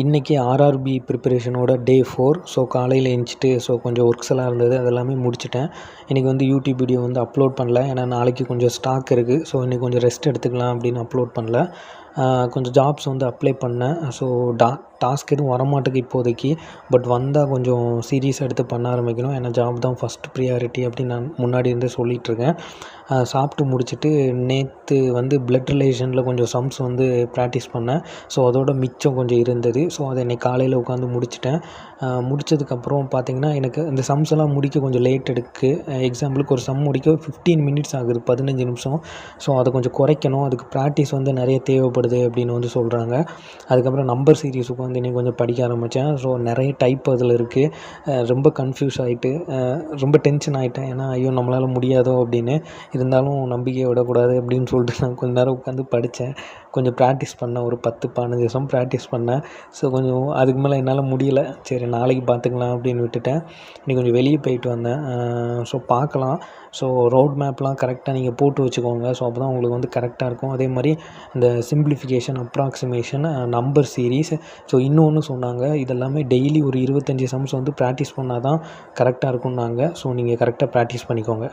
இன்றைக்கி ஆர்ஆர்பி ப்ரிப்பரேஷனோட டே 4. ஸோ காலையில் எழுந்திச்சிட்டு கொஞ்சம் ஒர்க்ஸ் எல்லாம் இருந்தது, அதெல்லாமே முடிச்சுட்டேன். இன்றைக்கி யூடியூப் வீடியோ அப்லோட் பண்ணல. ஏன்னா நாளைக்கு கொஞ்சம் ஸ்டாக் இருக்குது. ஸோ இன்றைக்கி கொஞ்சம் ரெஸ்ட் எடுத்துக்கலாம் அப்படின்னு அப்லோட் பண்ணல. கொஞ்சம் ஜாப்ஸ் அப்ளை பண்ணேன். ஸோ டாஸ்க் எதுவும் வரமாட்டேங்குது இப்போதைக்கு. பட் வந்தால் கொஞ்சம் சீரியஸாக எடுத்து பண்ண ஆரம்பிக்கணும். ஏன்னா ஜாப் தான் ஃபஸ்ட் ப்ரியாரிட்டி அப்படின்னு நான் முன்னாடி இருந்தே சொல்லிகிட்ருக்கேன். சாப்பிட்டு முடிச்சுட்டு நேற்று பிளட் ரிலேஷனில் கொஞ்சம் சம்ஸ் ப்ராக்டிஸ் பண்ணேன். ஸோ அதோட மிச்சம் கொஞ்சம் இருந்தது. ஸோ அதை இன்றைக்கி காலையில் உட்காந்து முடிச்சிட்டேன். முடித்ததுக்கப்புறம் பார்த்திங்கன்னா எனக்கு இந்த சம்ஸ் எல்லாம் முடிக்க கொஞ்சம் லேட் எடுக்கு. எக்ஸாம்பிளுக்கு ஒரு சம் முடிக்க 15 மினிட்ஸ் ஆகுது, 15 நிமிஷம். ஸோ அதை கொஞ்சம் குறைக்கணும். அதுக்கு ப்ராக்டிஸ் நிறைய தேவைப்படுது அப்படின்னு சொல்கிறாங்க. அதுக்கப்புறம் நம்பர் சீரிஸ் உட்காந்து இன்னைக்கு கொஞ்சம் படிக்க ஆரம்பித்தேன். ஸோ நிறைய டைப் அதில் இருக்குது. ரொம்ப கன்ஃப்யூஸ் ஆகிட்டு ரொம்ப டென்ஷன் ஆகிட்டேன். ஏன்னா ஐயோ நம்மளால் முடியாதோ அப்படின்னு. இருந்தாலும் நம்பிக்கையை விடக்கூடாது அப்படின்னு சொல்லிட்டு நான் கொஞ்சம் நேரம் உட்காந்து படித்தேன். கொஞ்சம் ப்ராக்டிஸ் பண்ணேன். ஒரு 10-15 நிமிஷம் ப்ராக்டிஸ் பண்ணேன். ஸோ கொஞ்சம் அதுக்கு மேலே என்னால் முடியலை. சரி நாளைக்கு பார்த்துக்கலாம் அப்படின்னு விட்டுட்டேன். இன்றைக்கி கொஞ்சம் வெளியே போயிட்டு வந்தேன். ஸோ பார்க்கலாம். ஸோ ரோட் மேப்லாம் கரெக்டாக நீங்கள் போட்டு வச்சுக்கோங்க. ஸோ அப்போ தான் உங்களுக்கு கரெக்டாக இருக்கும். அதே மாதிரி இந்த simplification, approximation, number series. So இன்னொன்று சொன்னாங்க, இதெல்லாமே டெய்லி ஒரு 25 சம்ஸ் ப்ராக்டிஸ் பண்ணால் தான் கரெக்டாக இருக்கும்னாங்க. ஸோ நீங்கள் கரெக்டாக ப்ராக்டிஸ் பண்ணிக்கோங்க.